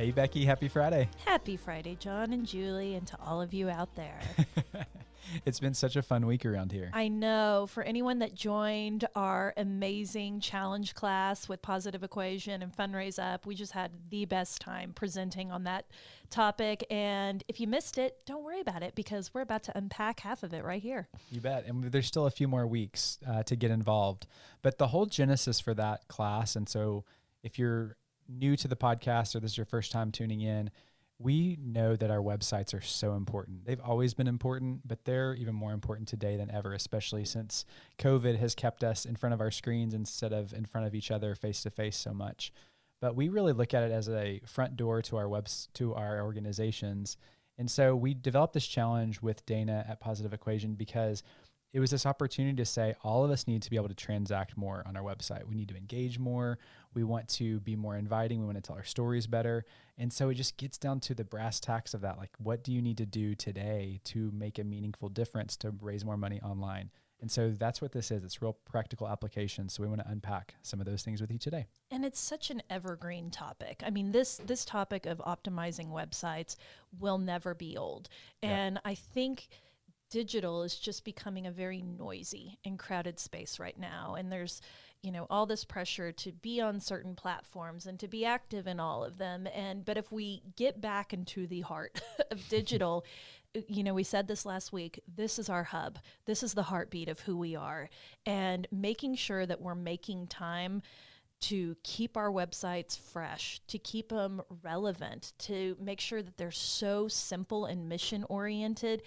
Hey, Becky, happy Friday. Happy Friday, John and Julie, and to all of you out there. It's been such a fun week around here. I know. For anyone that joined our amazing challenge class with Positive Equation and Fundraise Up, we just had the best time presenting on that topic. And if you missed it, don't worry about it because we're about to unpack half of it right here. You bet. And there's still a few more weeks to get involved. But the whole genesis for that class, and so if you're new to the podcast or this is your first time tuning in, we know that our websites are so important. They've always been important, but they're even more important today than ever, especially since COVID has kept us in front of our screens instead of in front of each other face to face so much. But we really look at it as a front door to our to our organizations. And so we developed this challenge with Dana at Positive Equation because it was this opportunity to say all of us need to be able to transact more on our website. We need to engage more. We want to be more inviting. We want to tell our stories better. And so it just gets down to the brass tacks of that. Like, what do you need to do today to make a meaningful difference to raise more money online? And so that's what this is. It's real practical application. So we want to unpack some of those things with you today. And it's such an evergreen topic. I mean, this topic of optimizing websites will never be old. And I think digital is just becoming a very noisy and crowded space right now. And there's, all this pressure to be on certain platforms and to be active in all of them. But if we get back into the heart of digital, we said this last week, this is our hub. This is the heartbeat of who we are. And making sure that we're making time to keep our websites fresh, to keep them relevant, to make sure that they're so simple and mission-oriented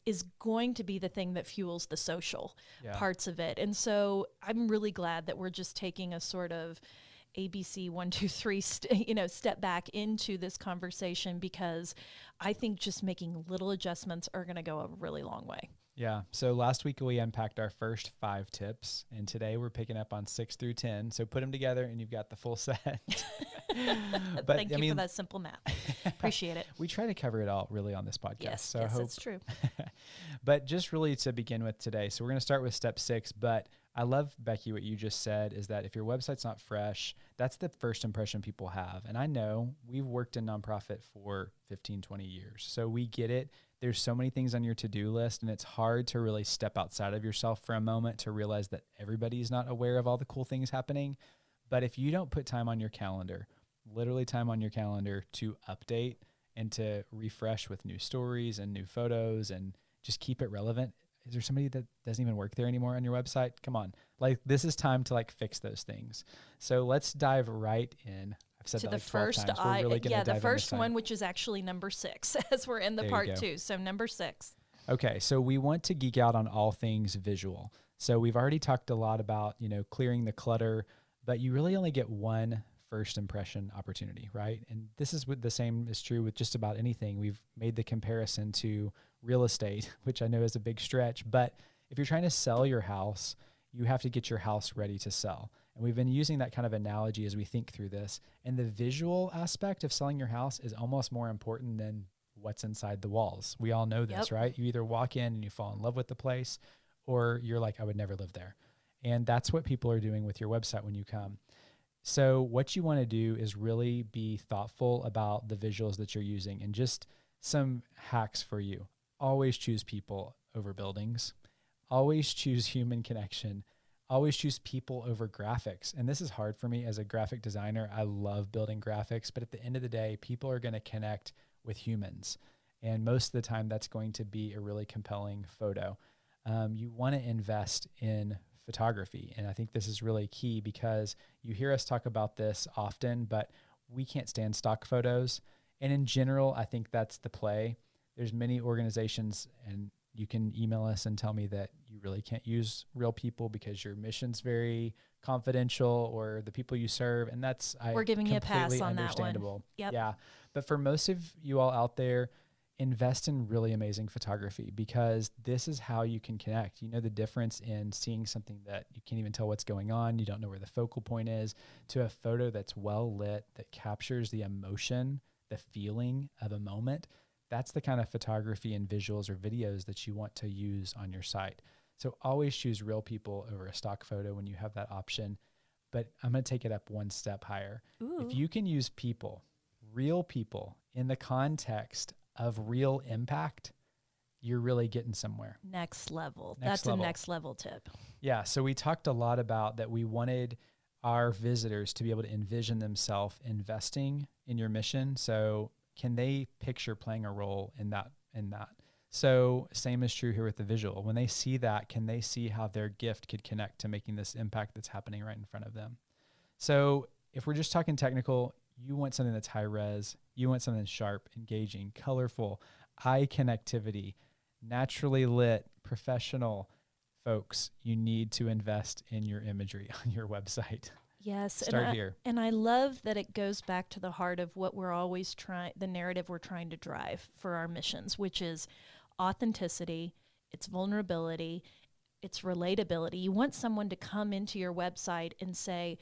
is going to be the thing that fuels the social parts of it. And so I'm really glad that we're just taking a sort of ABC 1, 2, 3, step back into this conversation because I think just making little adjustments are going to go a really long way. Yeah. So last week we unpacked our first 5 tips, and today we're picking up on 6 through 10. So put them together and you've got the full set. But Thank you for that simple math. Appreciate it. We try to cover it all really on this podcast. Yes, that's true. But just really to begin with today, so we're going to start with step 6, but I love, Becky, what you just said is that if your website's not fresh, that's the first impression people have. And I know we've worked in nonprofit for 15, 20 years. So we get it. There's so many things on your to-do list, and it's hard to really step outside of yourself for a moment to realize that everybody's not aware of all the cool things happening. But if you don't put time on your calendar, literally time on your calendar to update and to refresh with new stories and new photos and just keep it relevant, is there somebody that doesn't even work there anymore on your website? Come on. This is time to fix those things. So let's dive right in. I've said to that the first, the first one, which is actually number 6 as we're in the part 2. So number 6. Okay. So we want to geek out on all things visual. So we've already talked a lot about, clearing the clutter, but you really only get one first impression opportunity, right? And this is what the same is true with just about anything. We've made the comparison to real estate, which I know is a big stretch, but if you're trying to sell your house, you have to get your house ready to sell. And we've been using that kind of analogy as we think through this. And the visual aspect of selling your house is almost more important than what's inside the walls. We all know this, right? You either walk in and you fall in love with the place, or you're like, I would never live there. And that's what people are doing with your website when you come. So what you want to do is really be thoughtful about the visuals that you're using, and just some hacks for you. Always choose people over buildings. Always choose human connection. Always choose people over graphics. And this is hard for me as a graphic designer. I love building graphics, but at the end of the day, people are going to connect with humans. And most of the time that's going to be a really compelling photo. You want to invest in photography. And I think this is really key because you hear us talk about this often, but we can't stand stock photos. And in general, I think that's the play. There's many organizations, and you can email us and tell me that you really can't use real people because your mission's very confidential or the people you serve. And we're giving you a pass on that one. Yep. Yeah. But for most of you all out there, invest in really amazing photography because this is how you can connect. You know the difference in seeing something that you can't even tell what's going on, you don't know where the focal point is, to a photo that's well lit, that captures the emotion, the feeling of a moment. That's the kind of photography and visuals or videos that you want to use on your site. So always choose real people over a stock photo when you have that option. But I'm going to take it up one step higher. Ooh. If you can use people, real people in the context of real impact, you're really getting somewhere. Next level. That's a next level tip. Yeah. So we talked a lot about that. We wanted our visitors to be able to envision themselves investing in your mission. So can they picture playing a role in that? So same is true here with the visual. When they see that, can they see how their gift could connect to making this impact that's happening right in front of them? So if we're just talking technical, you want something that's high res, you want something sharp, engaging, colorful, eye connectivity, naturally lit, professional. Folks, you need to invest in your imagery on your website. Yes. Start here. And I love that it goes back to the heart of what we're always the narrative we're trying to drive for our missions, which is authenticity, it's vulnerability, it's relatability. You want someone to come into your website and say,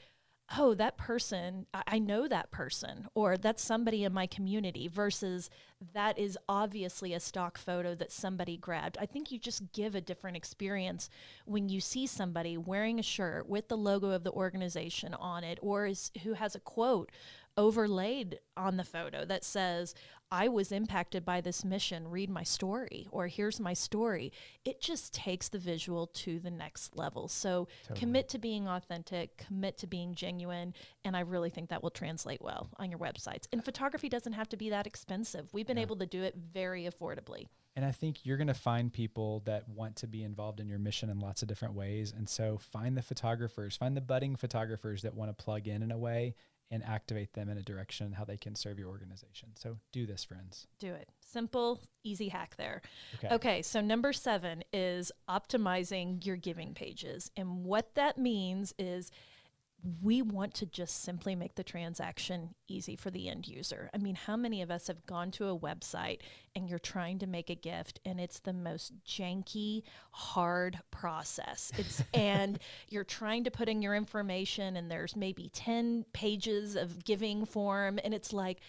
oh, that person, I know that person, or that's somebody in my community, versus that is obviously a stock photo that somebody grabbed. I think you just give a different experience when you see somebody wearing a shirt with the logo of the organization on it, or who has a quote overlaid on the photo that says, I was impacted by this mission, read my story, or here's my story. It just takes the visual to the next level. So commit to being authentic, commit to being genuine, and I really think that will translate well on your websites. And photography doesn't have to be that expensive. We've been able to do it very affordably. And I think you're going to find people that want to be involved in your mission in lots of different ways. And so find the photographers, find the budding photographers that want to plug in a way and activate them in a direction how they can serve your organization. So do this, friends. Do it. Simple, easy hack there. Okay, so number 7 is optimizing your giving pages. And what that means is we want to just simply make the transaction easy for the end user. I mean, how many of us have gone to a website and you're trying to make a gift and it's the most janky, hard process. And you're trying to put in your information and there's maybe 10 pages of giving form, and it's like,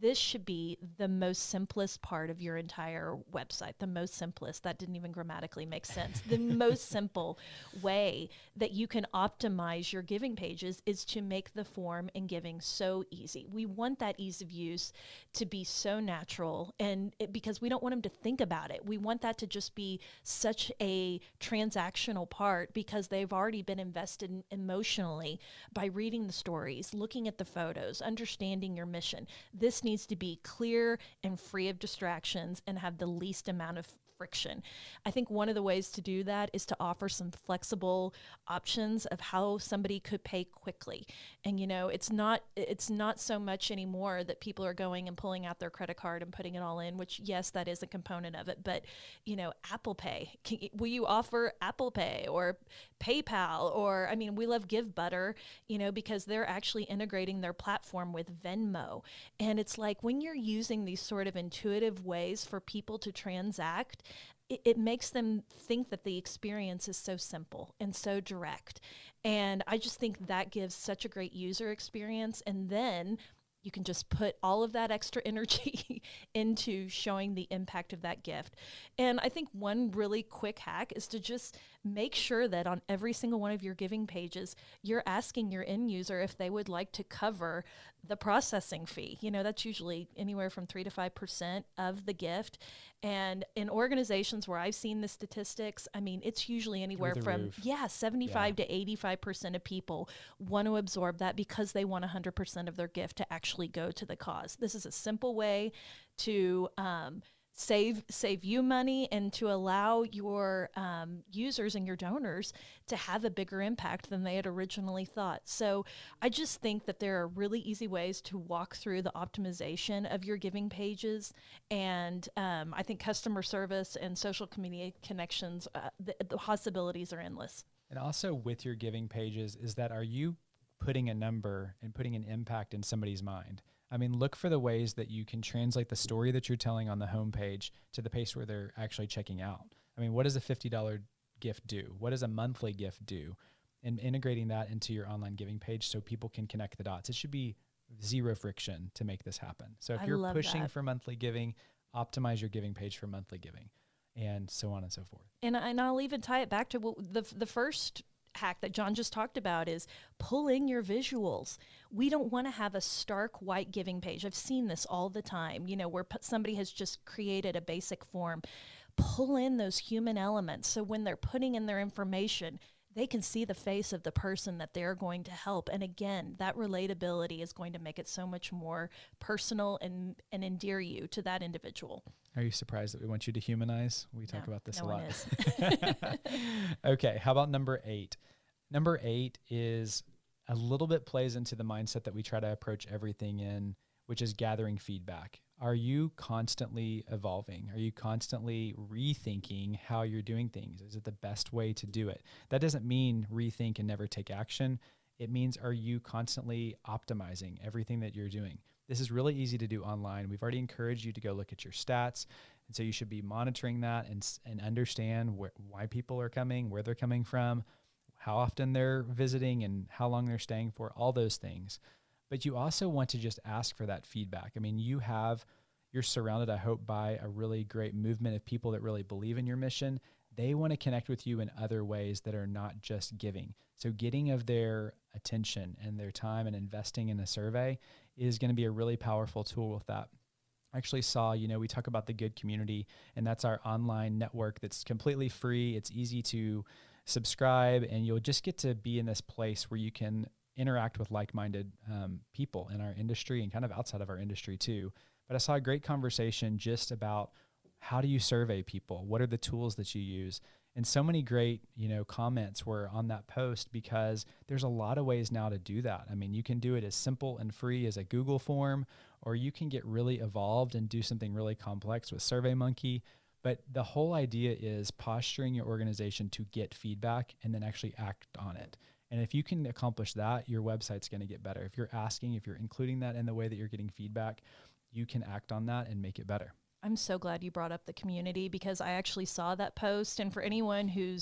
this should be the most simplest part of your entire website. The most simplest, that didn't even grammatically make sense. The most simple way that you can optimize your giving pages is to make the form and giving so easy. We want that ease of use to be so natural, and because we don't want them to think about it. We want that to just be such a transactional part because they've already been invested emotionally by reading the stories, looking at the photos, understanding your mission. This needs to be clear and free of distractions and have the least amount of friction. I think one of the ways to do that is to offer some flexible options of how somebody could pay quickly. And it's not so much anymore that people are going and pulling out their credit card and putting it all in, which yes, that is a component of it, but Apple Pay. Will you offer Apple Pay or PayPal? Or we love GiveButter, because they're actually integrating their platform with Venmo. And it's like when you're using these sort of intuitive ways for people to transact, it makes them think that the experience is so simple and so direct. And I just think that gives such a great user experience. And then you can just put all of that extra energy into showing the impact of that gift. And I think one really quick hack is to just make sure that on every single one of your giving pages, you're asking your end user if they would like to cover the processing fee. That's usually anywhere from 3 to 5% of the gift. And in organizations where I've seen the statistics, it's usually anywhere from 75 to 85% of people want to absorb that because they want 100% of their gift to actually go to the cause. This is a simple way to save you money and to allow your users and your donors to have a bigger impact than they had originally thought. So I just think that there are really easy ways to walk through the optimization of your giving pages. And I think customer service and social community connections, the possibilities are endless. And also with your giving pages is that, are you putting a number and putting an impact in somebody's mind? Look for the ways that you can translate the story that you're telling on the homepage to the place where they're actually checking out. What does a $50 gift do? What does a monthly gift do? And integrating that into your online giving page so people can connect the dots. It should be zero friction to make this happen. So if you're pushing for monthly giving, optimize your giving page for monthly giving, and so on and so forth. And I'll even tie it back to the first hack that John just talked about is pull in your visuals. We don't want to have a stark white giving page. I've seen this all the time, where somebody has just created a basic form. Pull in those human elements. So when they're putting in their information, they can see the face of the person that they're going to help. And again, that relatability is going to make it so much more personal and endear you to that individual. Are you surprised that we want you to humanize? We talk about this a lot. No one is. Okay, how about number 8? Number 8 is a little bit plays into the mindset that we try to approach everything in, which is gathering feedback. Are you constantly evolving? Are you constantly rethinking how you're doing things? Is it the best way to do it? That doesn't mean rethink and never take action. It means, are you constantly optimizing everything that you're doing? This is really easy to do online. We've already encouraged you to go look at your stats. And so you should be monitoring that and understand why people are coming, where they're coming from, how often they're visiting, and how long they're staying for, all those things. But you also want to just ask for that feedback. I mean, you're surrounded, I hope, by a really great movement of people that really believe in your mission. They want to connect with you in other ways that are not just giving. So getting of their attention and their time and investing in a survey is going to be a really powerful tool with that. I actually saw, we talk about the Good Community, and that's our online network that's completely free. It's easy to subscribe, and you'll just get to be in this place where you can interact with like-minded people in our industry and kind of outside of our industry too. But I saw a great conversation just about how do you survey people? What are the tools that you use? And so many great, comments were on that post, because there's a lot of ways now to do that. I mean, you can do it as simple and free as a Google form, or you can get really evolved and do something really complex with SurveyMonkey. But the whole idea is posturing your organization to get feedback and then actually act on it. And if you can accomplish that, your website's going to get better. If you're asking, if you're including that in the way that you're getting feedback, you can act on that and make it better. I'm so glad you brought up the community, because I actually saw that post. And for anyone who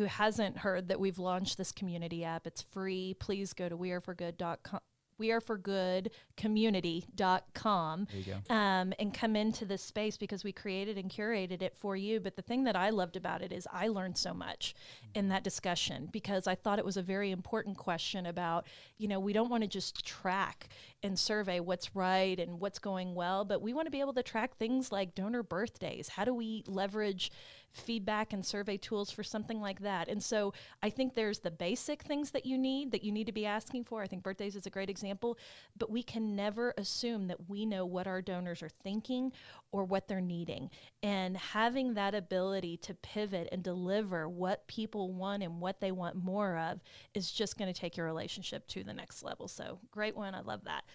hasn't heard that we've launched this community app, it's free. Please go to weareforgoodcommunity.com and come into this space, because we created and curated it for you. But the thing that I loved about it is I learned so much in that discussion, because I thought it was a very important question about, we don't want to just track and survey what's right and what's going well, but we want to be able to track things like donor birthdays. How do we leverage feedback and survey tools for something like that? And so I think there's the basic things that you need to be asking for. I think birthdays is a great example, but we can never assume that we know what our donors are thinking or what they're needing. And having that ability to pivot and deliver what people want and what they want more of is just going to take your relationship to the next level. So great one. I love that.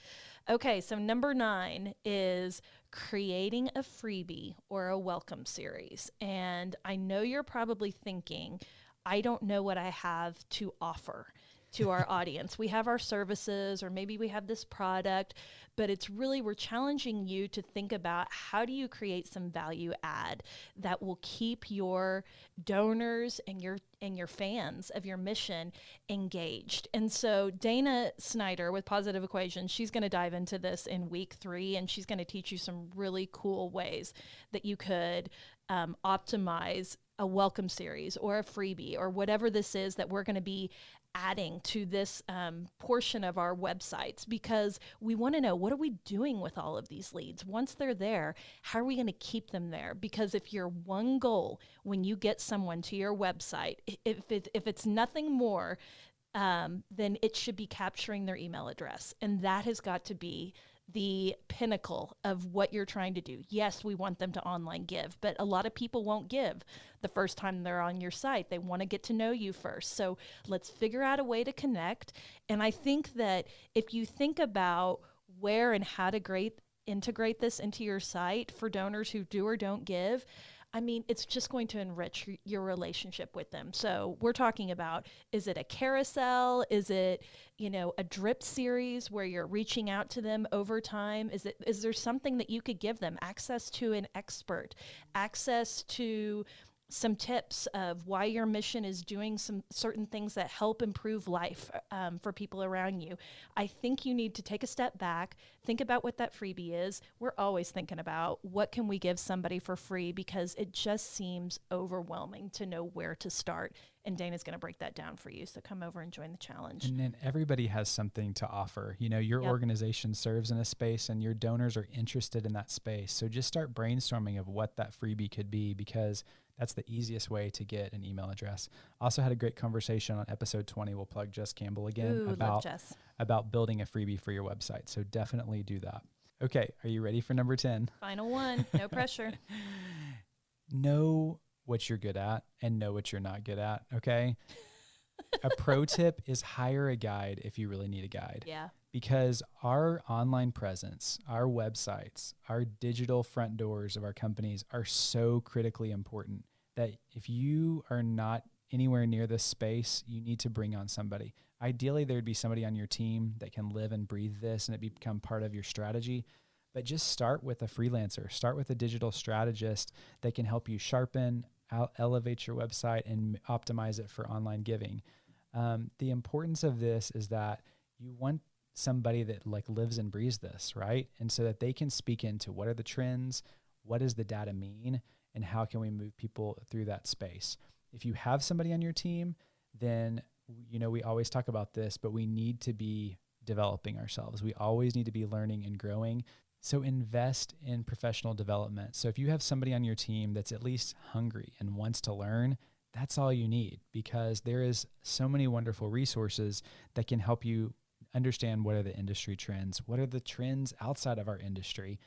Okay, so number 9 is creating a freebie or a welcome series. And I know you're probably thinking, I don't know what I have to offer to our audience. We have our services, or maybe we have this product, but it's really, we're challenging you to think about, how do you create some value add that will keep your donors and your fans of your mission engaged? And so Dana Snyder with Positive Equation, she's going to dive into this in week 3, and she's going to teach you some really cool ways that you could optimize a welcome series or a freebie or whatever this is that we're going to be adding to this portion of our websites, because we want to know, what are we doing with all of these leads? Once they're there, how are we going to keep them there? Because if your one goal when you get someone to your website, if it's nothing more, then it should be capturing their email address. And that has got to be the pinnacle of what you're trying to do. Yes, we want them to online give, but a lot of people won't give the first time they're on your site. They want to get to know you first. So let's figure out a way to connect. And I think that if you think about where and how to integrate this into your site for donors who do or don't give, I mean, it's just going to enrich your relationship with them. So we're talking about, is it a carousel? Is it, a drip series where you're reaching out to them over time? Is there something that you could give them? Access to an expert, access to some tips of why your mission is doing some certain things that help improve life for people around you. I think you need to take a step back, think about what that freebie is. We're always thinking about what can we give somebody for free, because it just seems overwhelming to know where to start. And Dana's going to break that down for you. So come over and join the challenge. And then everybody has something to offer. You know, your organization serves in a space and your donors are interested in that space. So just start brainstorming of what that freebie could be, because that's the easiest way to get an email address. Also had a great conversation on episode 20. We'll plug Jess Campbell again about building a freebie for your website. So definitely do that. Okay. Are you ready for number 10? Final one. No pressure. Know what you're good at and know what you're not good at. Okay. A pro tip is hire a guide if you really need a guide. Yeah. Because our online presence, our websites, our digital front doors of our companies are so critically important that if you are not anywhere near this space, you need to bring on somebody. Ideally, there'd be somebody on your team that can live and breathe this and it become part of your strategy. But just start with a freelancer, start with a digital strategist that can help you sharpen, elevate your website and optimize it for online giving. The importance of this is that you want somebody that like lives and breathes this, right? And so that they can speak into what are the trends, what does the data mean, and how can we move people through that space. If you have somebody on your team, then, you know, we always talk about this, but we need to be developing ourselves. We always need to be learning and growing. So invest in professional development. So if you have somebody on your team that's at least hungry and wants to learn, that's all you need, because there is so many wonderful resources that can help you understand what are the industry trends, what are the trends outside of our industry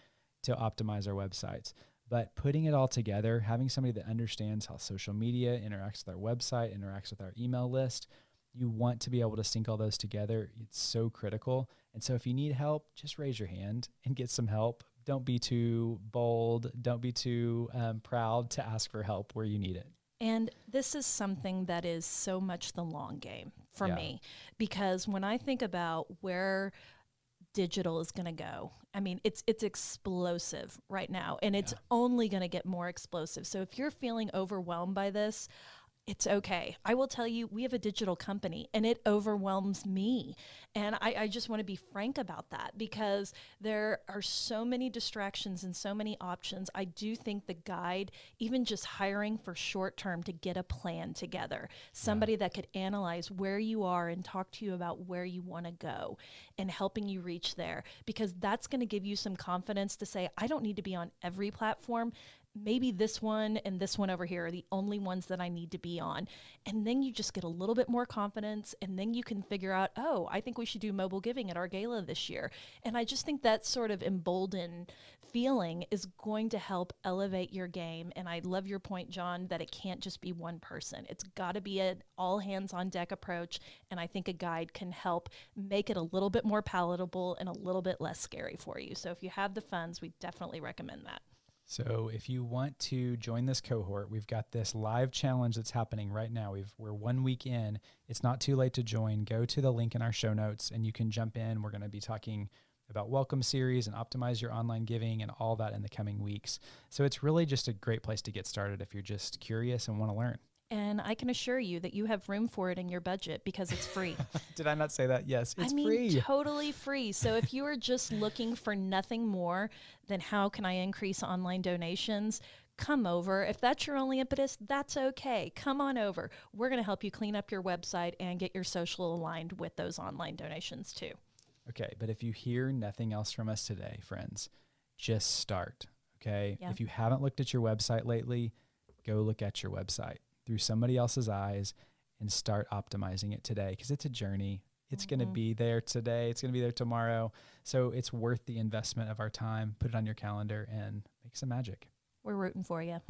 to optimize our websites. But putting it all together, having somebody that understands how social media interacts with our website, interacts with our email list, you want to be able to sync all those together. It's so critical. And so if you need help, just raise your hand and get some help. Don't be too bold. Don't be too proud to ask for help where you need it. And this is something that is so much the long game for me, because when I think about where digital is going to go, I mean, it's explosive right now, and it's only going to get more explosive. So if you're feeling overwhelmed by this, it's okay. I will tell you, we have a digital company and it overwhelms me. And I just want to be frank about that, because there are so many distractions and so many options. I do think the guide, even just hiring for short term to get a plan together, somebody that could analyze where you are and talk to you about where you want to go and helping you reach there, because that's going to give you some confidence to say, I don't need to be on every platform. Maybe this one and this one over here are the only ones that I need to be on. And then you just get a little bit more confidence, and then you can figure out, oh, I think we should do mobile giving at our gala this year. And I just think that sort of emboldened feeling is going to help elevate your game. And I love your point, John, that it can't just be one person. It's got to be an all hands on deck approach. And I think a guide can help make it a little bit more palatable and a little bit less scary for you. So if you have the funds, we definitely recommend that. So if you want to join this cohort, we've got this live challenge that's happening right now. We're 1 week in. It's not too late to join. Go to the link in our show notes and you can jump in. We're going to be talking about welcome series and optimize your online giving and all that in the coming weeks. So it's really just a great place to get started if you're just curious and want to learn. And I can assure you that you have room for it in your budget because it's free. Did I not say that? Yes, it's free. free. Totally free. So if you are just looking for nothing more than how can I increase online donations, come over. If that's your only impetus, that's okay. Come on over. We're going to help you clean up your website and get your social aligned with those online donations too. Okay, but if you hear nothing else from us today, friends, just start, okay? Yeah. If you haven't looked at your website lately, go look at your website through somebody else's eyes and start optimizing it today, because it's a journey. It's going to be there today. It's going to be there tomorrow. So it's worth the investment of our time. Put it on your calendar and make some magic. We're rooting for you.